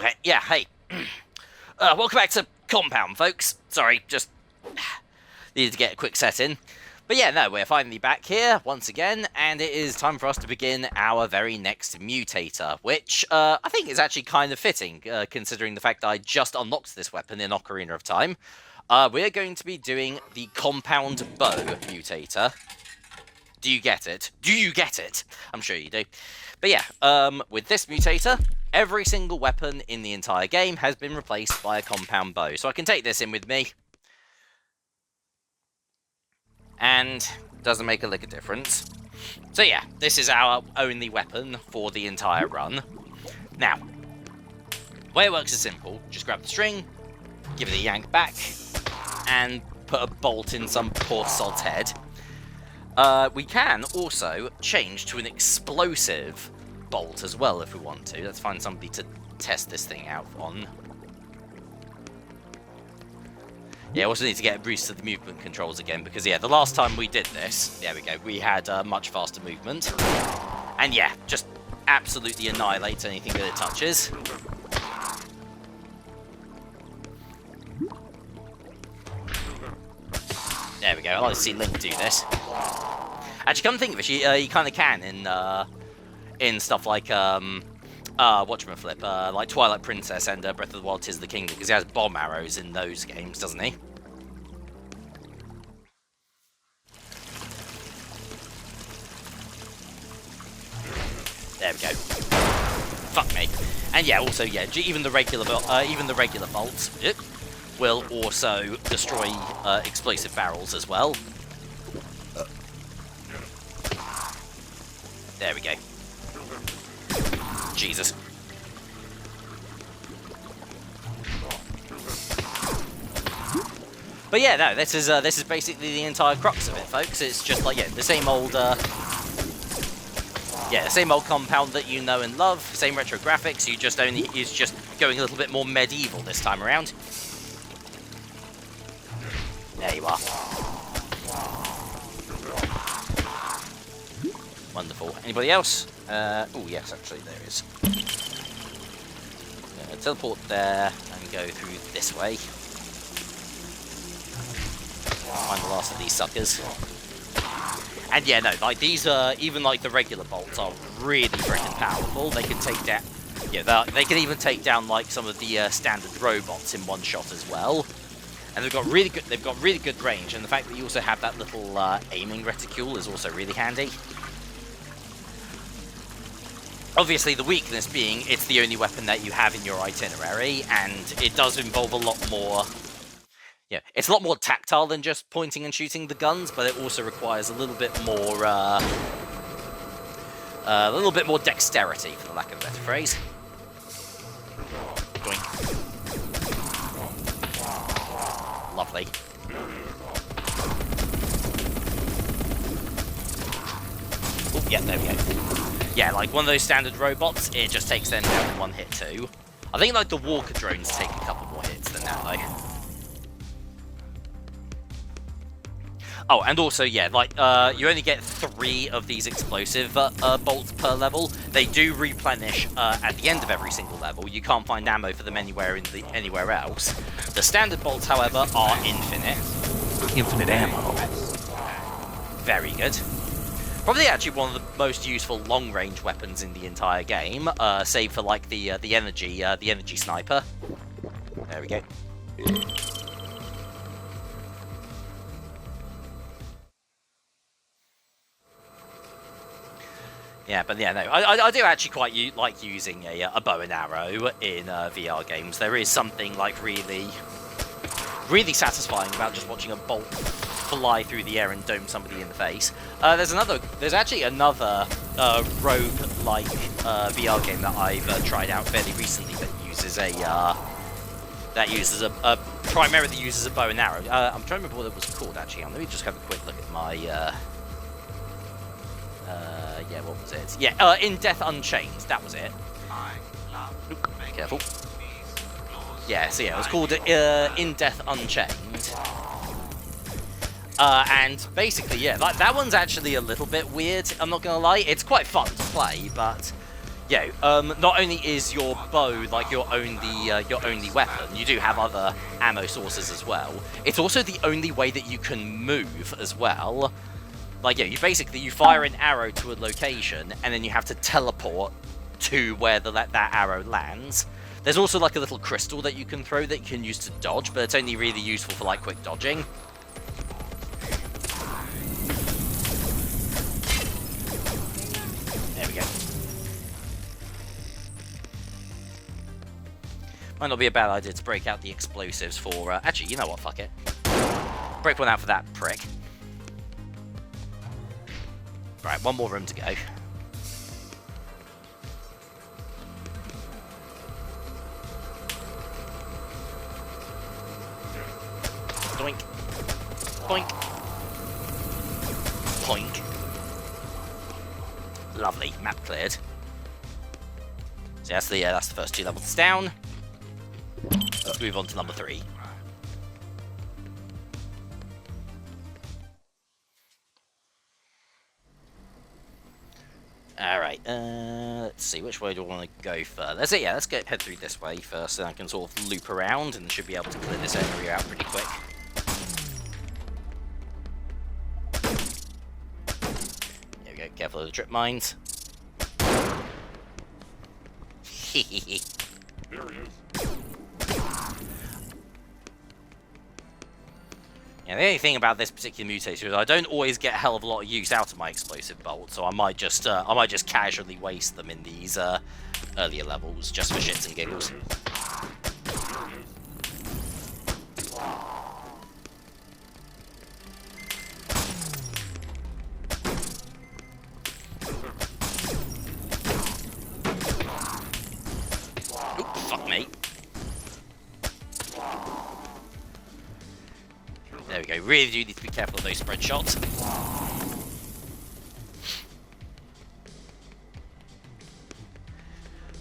Okay, yeah, hey. Welcome back to Compound, folks. Sorry, just needed to get a quick set in. But yeah, no, we're finally back here once again, and it is time for us to begin our very next Mutator, which I think is actually kind of fitting, considering the fact that I just unlocked this weapon in Ocarina of Time. We're going to be doing the Compound Bow Mutator. Do you get it? Do you get it? I'm sure you do. But yeah, with this Mutator, every single weapon in the entire game has been replaced by a compound bow. So I can take this in with me. And doesn't make a lick of difference. So yeah, this is our only weapon for the entire run. Now, the way it works is simple. Just grab the string, give it a yank back, and put a bolt in some poor sod's head. We can also change to an explosive bolt as well if we want to. Let's find somebody to test this thing out on. Yeah, also need to get a boost to the movement controls again, because yeah, the last time we did this, there we go, we had much faster movement. And yeah, just absolutely annihilates anything that it touches. There we go, I like to see Link do this. Actually, come think of it, you kind of can in stuff like whatchamaflip, like Twilight Princess and Breath of the Wild 'Tis the Kingdom, because he has bomb arrows in those games, doesn't he? There we go. Fuck me. And yeah, also yeah, even the regular bolts will also destroy explosive barrels as well. There we go. Jesus. But yeah, no, this is basically the entire crux of it, folks. It's just like, yeah, the same old compound that you know and love, same retro graphics. It's just going a little bit more medieval this time around. There you are. Wonderful. Anybody else? Oh, yes, actually, there is. Teleport there and go through this way. Find the last of these suckers. And yeah, no, like these even like the regular bolts are really freaking powerful. They can take down, yeah, they can even take down like some of the standard robots in one shot as well. And they've got really good range. And the fact that you also have that little aiming reticule is also really handy. Obviously, the weakness being it's the only weapon that you have in your itinerary, and it does involve a lot more. Yeah, it's a lot more tactile than just pointing and shooting the guns, but it also requires a little bit more dexterity, for the lack of a better phrase. Doink. Lovely. Oh, yeah, there we go. Yeah, like one of those standard robots, it just takes them down in one hit too. I think like the walker drones take a couple more hits than that though. Oh, and also, yeah, like, you only get 3 of these explosive bolts per level. They do replenish at the end of every single level. You can't find ammo for them anywhere else. The standard bolts, however, are infinite. Infinite ammo. Very good. Probably actually one of the most useful long-range weapons in the entire game, save for like the energy sniper. There we go. Yeah, but yeah, no, I do actually quite like using a bow and arrow in VR games. There is something like really satisfying about just watching a bolt fly through the air and dome somebody in the face. There's actually another rogue-like VR game that I've tried out fairly recently that primarily uses a bow and arrow. I'm trying to remember what it was called actually. Let me just have a quick look at my. Yeah, what was it? Yeah, In Death Unchained. That was it. Oop, be careful. Yeah, so yeah, it was called In Death Unchained. And basically, yeah, like that one's actually a little bit weird. I'm not gonna lie. It's quite fun to play, but not only is your bow like your only weapon, you do have other ammo sources as well. It's also the only way that you can move as well. Like, you fire an arrow to a location, and then you have to teleport to where that arrow lands. There's also like a little crystal that you can throw that you can use to dodge, but it's only really useful for like quick dodging. There we go. Might not be a bad idea to break out the explosives for... actually, you know what? Fuck it. Break one out for that prick. Right, one more room to go. Doink. Boink. Poink. Lovely, map cleared. So that's the first 2 levels down. Let's move on to number 3. Alright, let's see, which way do I want to go first? Let's head through this way first, and I can sort of loop around, and should be able to clear this area out pretty quick. There we go, careful of the trip mines. Hehehe. There he is. Yeah, the only thing about this particular mutator is I don't always get a hell of a lot of use out of my explosive bolts, so I might just casually waste them in these earlier levels just for shits and giggles. Oop, fuck me. There we go, really do need to be careful of those spread shots.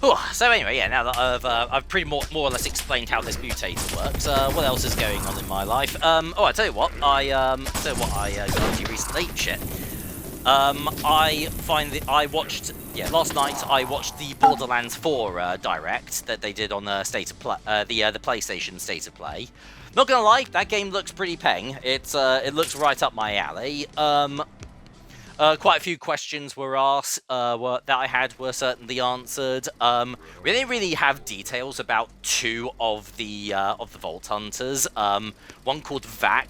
Whew. So anyway, yeah, now that I've pretty more or less explained how this mutator works, what else is going on in my life? I tell you what, I got into recently. Shit. Last night I watched the Borderlands 4 direct that they did on the State of Play, the PlayStation State of Play. Not gonna lie, that game looks pretty peng. It looks right up my alley. Quite a few questions were asked that I had were certainly answered. We didn't really have details about 2 of the Vault Hunters. One called Vax.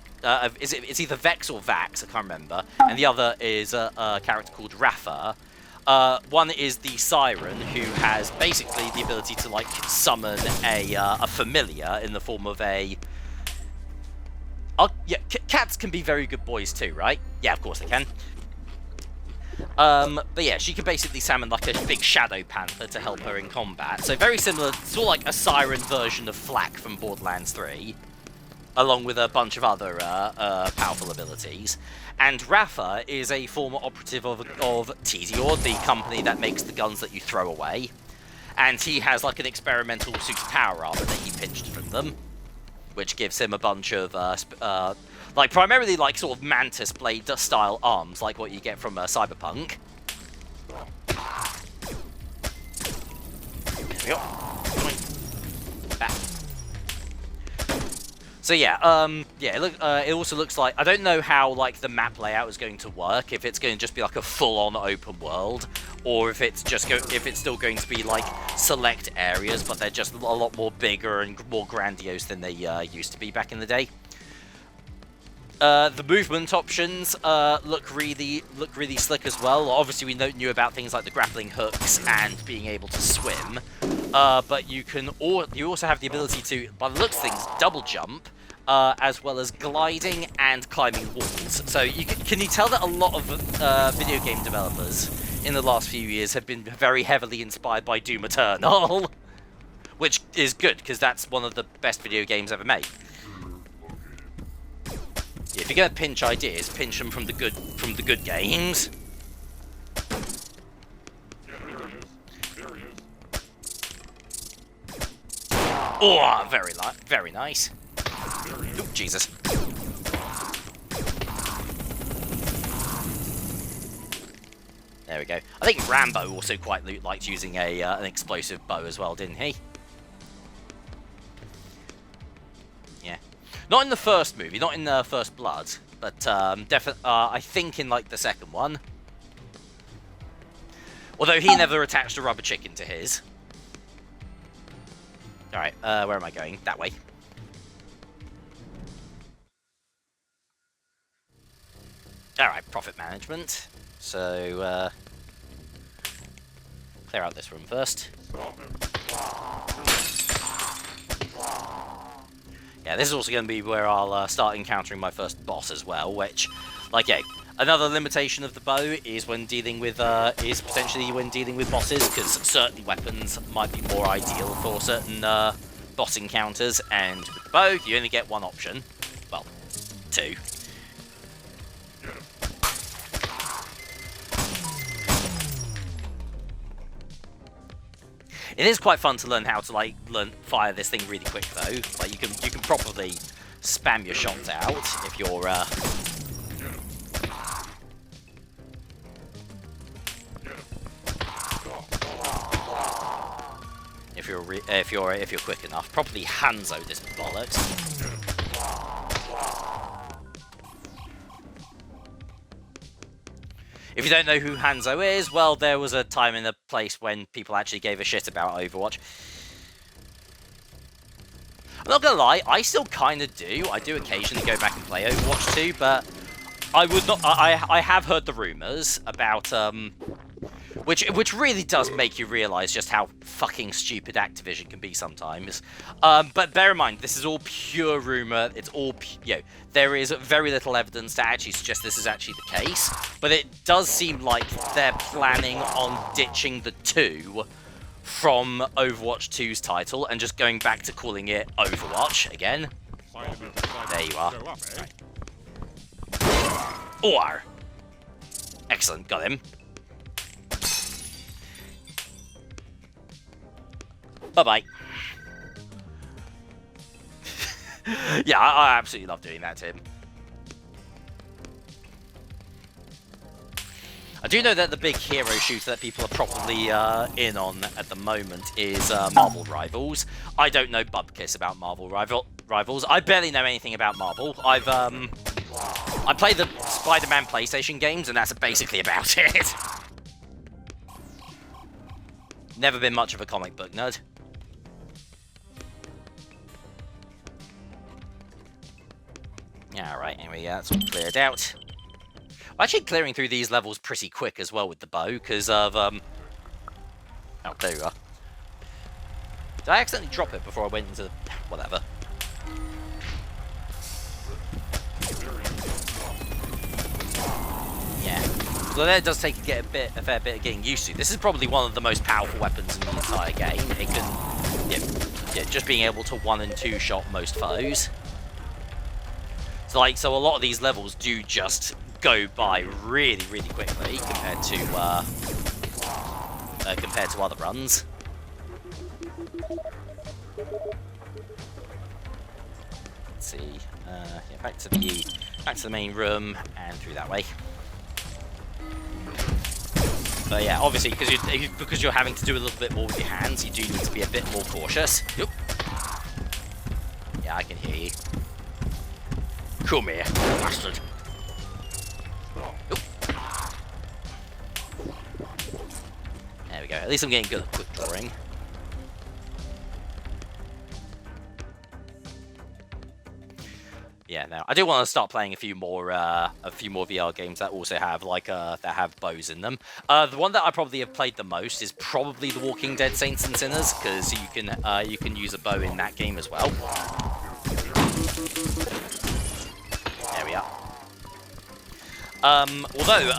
It's either Vex or Vax, I can't remember. And the other is a character called Rafa. One is the Siren, who has basically the ability to like summon a familiar in the form of a... cats can be very good boys too, right? Yeah, of course they can. But yeah, she can basically summon like a big shadow panther to help her in combat. So very similar, sort of like a Siren version of Flak from Borderlands 3, along with a bunch of other powerful abilities. And Rafa is a former operative of Mutator, the company that makes the guns that you throw away. And he has like an experimental suit of power armor that he pinched from them, which gives him a bunch of primarily like sort of mantis blade style arms, like what you get from Cyberpunk. There we go. Back. So yeah, it also looks like, I don't know how like the map layout is going to work, if it's going to just be like a full-on open world, or if it's still going to be like select areas, but they're just a lot more bigger and more grandiose than they used to be back in the day. The movement options look really slick as well. Obviously, we knew about things like the grappling hooks and being able to swim, but you also have the ability to, by the looks of things, double jump, as well as gliding and climbing walls. So can you tell that a lot of video game developers in the last few years have been very heavily inspired by Doom Eternal, which is good because that's one of the best video games ever made. Yeah, if you're gonna pinch ideas, pinch them from the good games. Oh, very nice. Oh, Jesus. There we go. I think Rambo also quite liked using an explosive bow as well, didn't he? Yeah. Not in the first movie, not in First Blood, but definitely, I think in like the second one. Although he never attached a rubber chicken to his. Alright, where am I going? That way. Alright, profit management. So, clear out this room first. Yeah, this is also going to be where I'll start encountering my first boss as well, which, like, yeah, another limitation of the bow is when dealing with, is potentially when dealing with bosses, because certain weapons might be more ideal for certain, boss encounters, and with the bow, you only get one option. Well, two. It is quite fun to learn how to like fire this thing really quick though. Like you can properly spam your shots out if you're if you're quick enough. Properly Hanzo this bollocks. If you don't know who Hanzo is, well, there was a time and a place when people actually gave a shit about Overwatch. I'm not gonna lie, I still kind of do. I do occasionally go back and play Overwatch 2, but I would not. I have heard the rumors about which really does make you realise just how fucking stupid Activision can be sometimes. But bear in mind, this is all pure rumour. It's all, there is very little evidence to actually suggest this is actually the case. But it does seem like they're planning on ditching the 2 from Overwatch 2's title and just going back to calling it Overwatch again. There you are. Or. Excellent, got him. Bye-bye. Yeah, I absolutely love doing that to him. I do know that the big hero shooter that people are probably in on at the moment is Marvel Rivals. I don't know bubkiss about Marvel Rivals. I barely know anything about Marvel. I play the Spider-Man PlayStation games, and that's basically about it. Never been much of a comic book nerd. Yeah, alright, anyway, yeah, that's all cleared out. I'm actually clearing through these levels pretty quick as well with the bow, because of, Oh, there you are. Did I accidentally drop it before I went into... whatever. Yeah. So that does take a fair bit of getting used to. This is probably one of the most powerful weapons in the entire game. It can... yeah, just being able to 1- and 2-shot most foes. So a lot of these levels do just go by really, really quickly compared to other runs. Let's see. Yeah, back to the main room and through that way. But yeah, obviously because you're having to do a little bit more with your hands, you do need to be a bit more cautious. Yep. Yeah, I can hear you. Come here, bastard. Oop. There we go. At least I'm getting good at quick drawing. Yeah, now I do want to start playing a few more VR games that also have that have bows in them. The one that I probably have played the most is probably The Walking Dead: Saints and Sinners, because you can use a bow in that game as well. There we are. Although,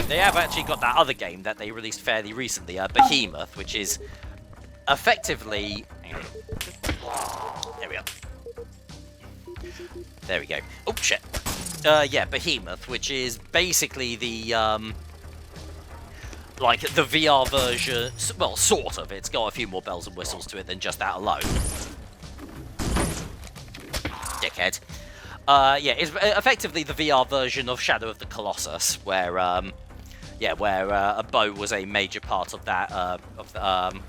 they have actually got that other game that they released fairly recently, Behemoth, which is effectively... There we are. There we go. Oh, shit. Yeah, Behemoth, which is basically the, like, the VR version... Well, sort of. It's got a few more bells and whistles to it than just that alone. Dickhead. Yeah, it's effectively the VR version of Shadow of the Colossus, where Yeah, where a bow was a major part of that,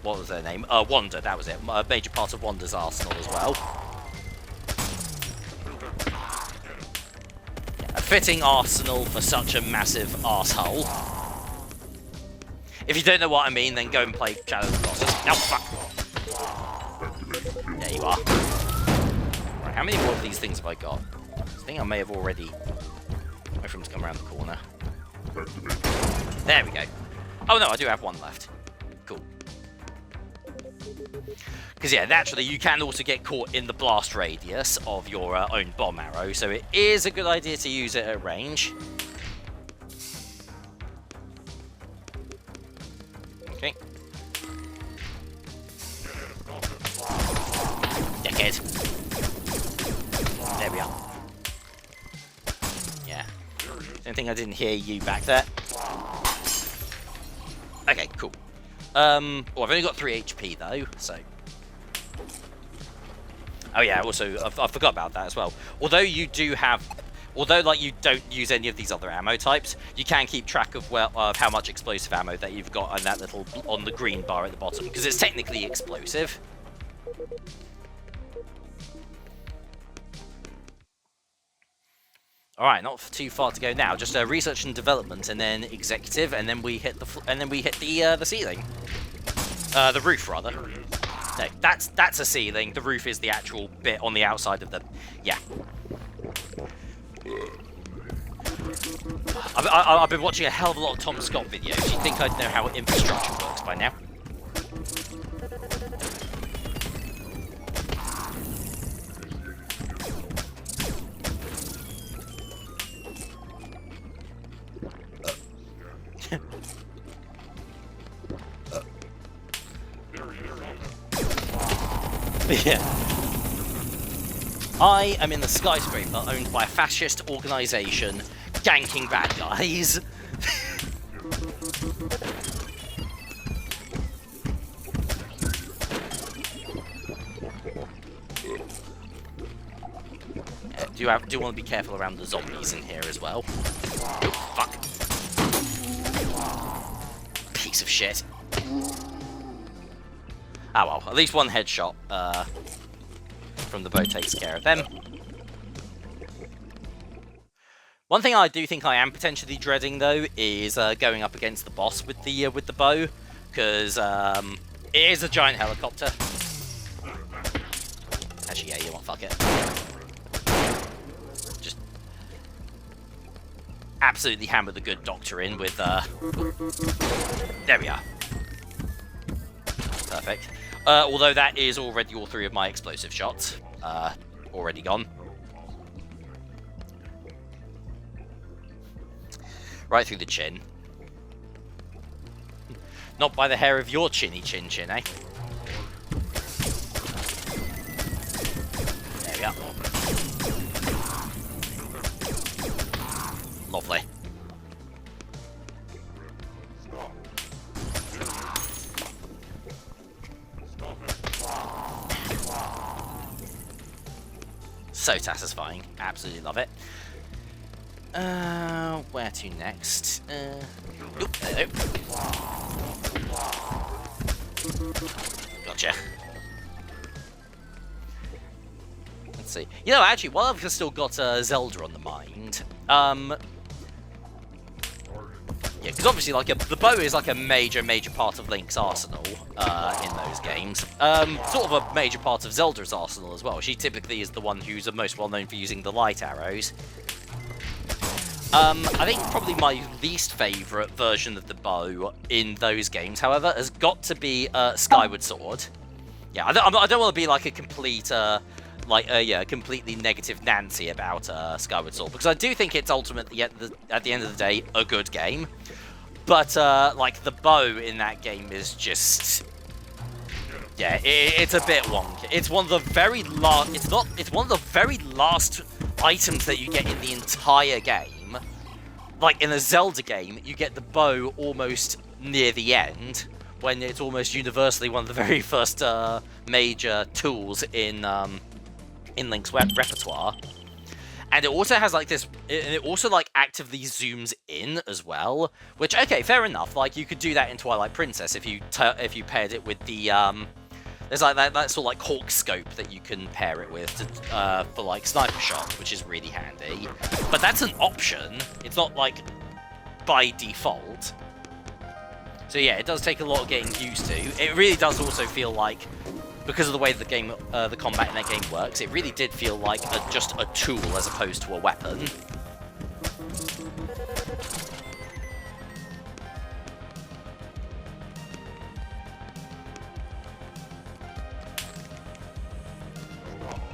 what was their name? Wanda, that was it. A major part of Wanda's arsenal as well. Yeah, a fitting arsenal for such a massive arsehole. If you don't know what I mean, then go and play Shadow of the Colossus. Oh, fuck! There you are. Right, how many more of these things have I got? I think I may have already... Wait for him to come around the corner. There we go. Oh no, I do have one left. Cool. Because yeah, naturally you can also get caught in the blast radius of your own bomb arrow, so it is a good idea to use it at range. Okay. Dickhead. There we are. Yeah. Don't think I didn't hear you back there. Okay, cool. Well, I've only got 3 HP though, so... Oh yeah, also, I forgot about that as well. Although you do have... Although, like, you don't use any of these other ammo types, you can keep track of, well, of how much explosive ammo that you've got on that little... on the green bar at the bottom, because it's technically explosive. Alright, not too far to go now. Just research and development, and then executive, and then we hit the ceiling. The roof, rather. No, that's a ceiling. The roof is the actual bit on the outside of the... Yeah. I've been watching a hell of a lot of Tom Scott videos. You'd think I'd know how infrastructure works by now. Yeah. I am in the skyscraper owned by a fascist organisation ganking bad guys. Do want to be careful around the zombies in here as well. Oh, fuck. Piece of shit. Ah well, at least one headshot from the bow takes care of them. One thing I do think I am potentially dreading though is going up against the boss with the bow, because it is a giant helicopter. Actually, yeah, you want fuck it. Just absolutely hammer the good doctor in with. There we are. Perfect. Although that is already all 3 of my explosive shots. Already gone. Right through the chin. Not by the hair of your chinny chin, eh? There we are. Lovely. So satisfying. Absolutely love it. Where to next? Oop, hello. Gotcha. Let's see. You know, actually, while I've still got Zelda on the mind, yeah, because obviously, like, the bow is like a major part of Link's arsenal in those games. Sort of a major part of Zelda's arsenal as well. She typically is the one who's the most well known for using the light arrows. I think probably my least favourite version of the bow in those games, however, has got to be Skyward Sword. Yeah, I don't want to be like a complete, completely negative Nancy about Skyward Sword, because I do think it's ultimately, at the end of the day, a good game. But, like, the bow in that game is just... Yeah, it's a bit wonky. It's one of the very last... It's one of the very last items that you get in the entire game. Like, in a Zelda game, you get the bow almost near the end, when it's almost universally one of the very first major tools in Link's repertoire. And it also has like this, and it also like actively zooms in as well. Which, okay, fair enough. Like you could do that in Twilight Princess if you paired it with the there's like that sort of like hawk scope that you can pair it with to, for like sniper shots, which is really handy. But that's an option. It's not like by default. So yeah, it does take a lot of getting used to. It really does also feel like, because of the way the game, the combat in that game works, it really did feel like just a tool as opposed to a weapon.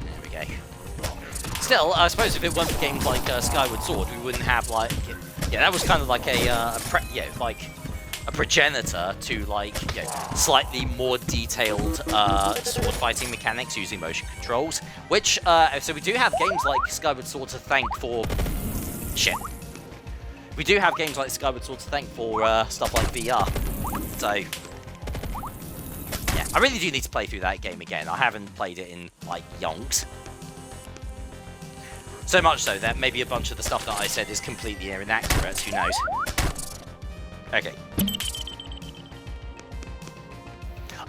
There we go. Still, I suppose if it weren't for games like Skyward Sword, we wouldn't have like, yeah, that was kind of like a progenitor to like, you know, slightly more detailed sword fighting mechanics using motion controls, which so we do have games like Skyward Sword to thank for we do have games like Skyward Sword to thank for stuff like VR. So yeah, I really do need to play through that game again. I haven't played it in like yonks. So much so that maybe a bunch of the stuff that I said is completely inaccurate, who knows. Okay.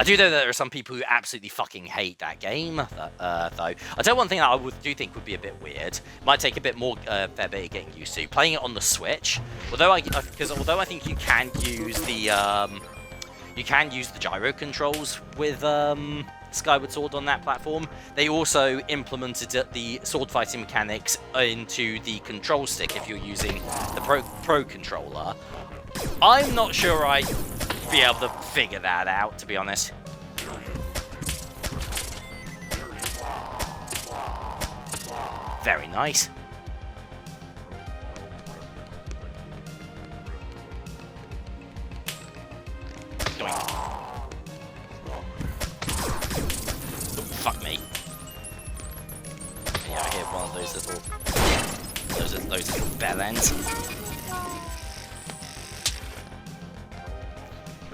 I do know that there are some people who absolutely fucking hate that game, though. I tell you one thing that I do think would be a bit weird. Might take a bit more fair bit of getting used to. Playing it on the Switch, although I think you can use the gyro controls with Skyward Sword on that platform. They also implemented the sword fighting mechanics into the control stick if you're using the Pro controller. I'm not sure I'd be able to figure that out, to be honest. Very nice. Doink. Oh, fuck me. Yeah, I hit one of those little bell ends.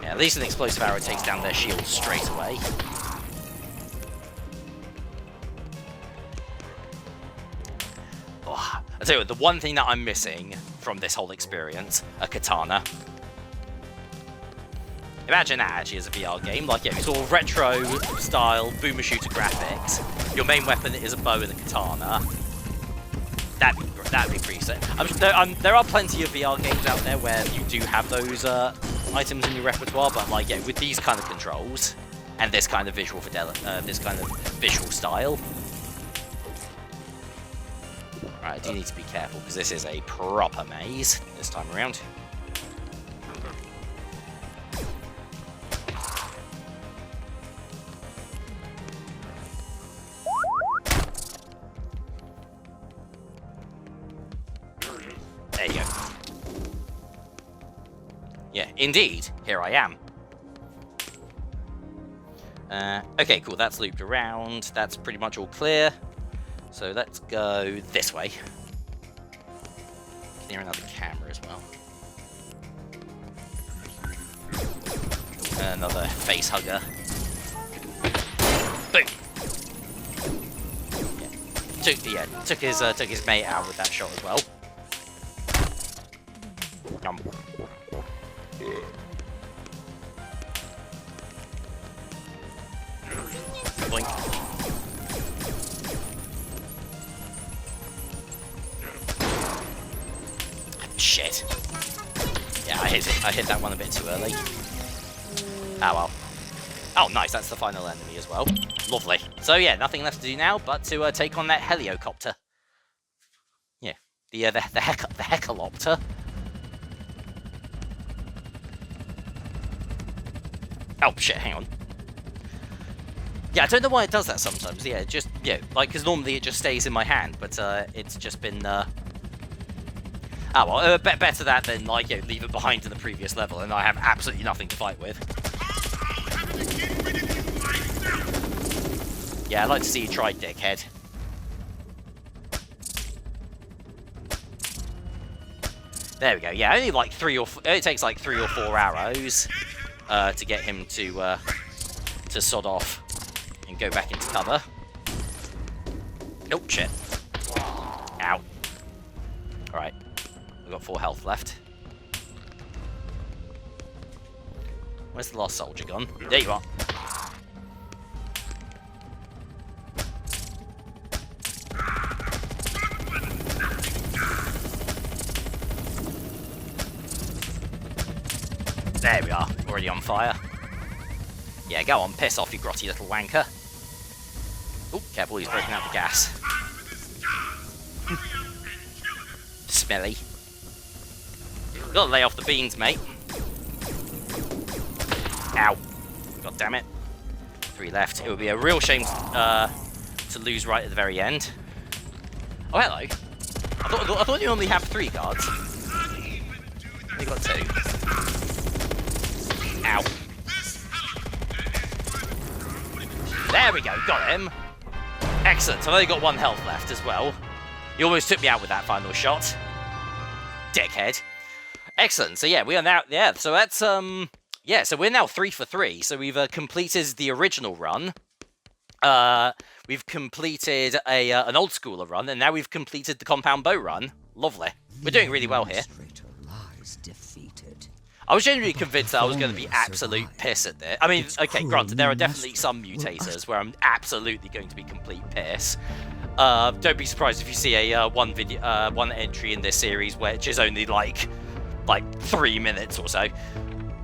Yeah, at least an explosive arrow takes down their shields straight away. Oh, I tell you what, the one thing that I'm missing from this whole experience, a katana. Imagine that actually as a VR game, like, yeah, sort of retro style boomer shooter graphics. Your main weapon is a bow and a katana. That'd be pretty sick. There are plenty of VR games out there where you do have those items in your repertoire, but like, yeah, with these kind of controls and this kind of visual visual style. Right, I do need to be careful because this is a proper maze this time around. There you go. Yeah, indeed, here I am. Okay, cool, that's looped around. That's pretty much all clear. So let's go this way. Clear another camera as well. Another face hugger. Boom! Yeah, took his mate out with that shot as well. Boink. Shit. Yeah, I hit that one a bit too early. Ah well. Oh, nice, that's the final enemy as well. Lovely. So yeah, nothing left to do now but to take on that helicopter. Yeah, the hecalopter. Oh shit, hang on. Yeah, I don't know why it does that sometimes. Yeah, it just, yeah, like, because normally it just stays in my hand, but it's just been, oh well, better that than, like, you know, leave it behind in the previous level and I have absolutely nothing to fight with. Yeah, I'd like to see you try, dickhead. There we go. Yeah, only like it takes like 3 or 4 arrows to get him to sod off and go back into cover. Oh shit! Ow. Alright. We've got 4 health left. Where's the last soldier gone? There you are. There we are. Already on fire. Yeah, go on. Piss off, you grotty little wanker. Oh, careful, he's breaking out the gas. Smelly. Gotta lay off the beans, mate. Ow. God damn it. 3 left. It would be a real shame to lose right at the very end. Oh, hello. I thought you only have 3 guards. You got 2. Ow. There we go. Got him. Excellent. I've only got 1 health left as well. You almost took me out with that final shot. Dickhead. Excellent. So yeah, we are now... Yeah, so that's... Yeah, so we're now 3 for 3. So we've completed the original run. We've completed an old schooler run, and now we've completed the compound bow run. Lovely. We're doing really well here. I was genuinely convinced that I was going to be absolute piss at this. I mean, okay, granted, there are definitely some mutators where I'm absolutely going to be complete piss. Don't be surprised if you see a one entry in this series which is only like 3 minutes or so.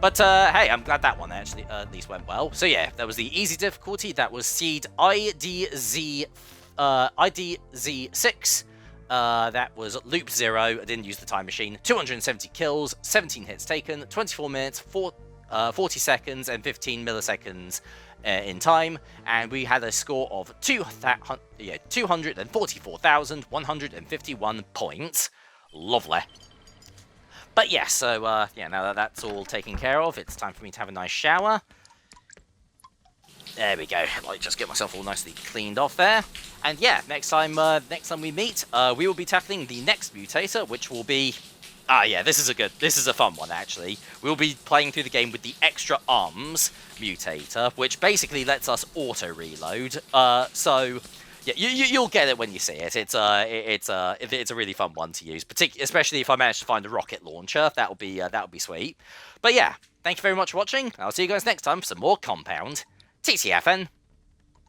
But hey, I'm glad that one actually at least went well. So yeah, that was the easy difficulty. That was seed IDZ6. That was loop 0. I didn't use the time machine. 270 kills, 17 hits taken, 24 minutes, 40 seconds, and 15 milliseconds in time. And we had a score of 244,151 points. Lovely. But yeah, so yeah, now that that's all taken care of, it's time for me to have a nice shower. There we go. Like, just get myself all nicely cleaned off there. And yeah, next time we meet, we will be tackling the next mutator, which will be... yeah, this is a fun one, actually. We'll be playing through the game with the extra arms mutator, which basically lets us auto-reload. So, yeah, you'll get it when you see it. It's a really fun one to use, especially if I manage to find a rocket launcher. That'll be sweet. But yeah, thank you very much for watching. I'll see you guys next time for some more Compound. TTFN.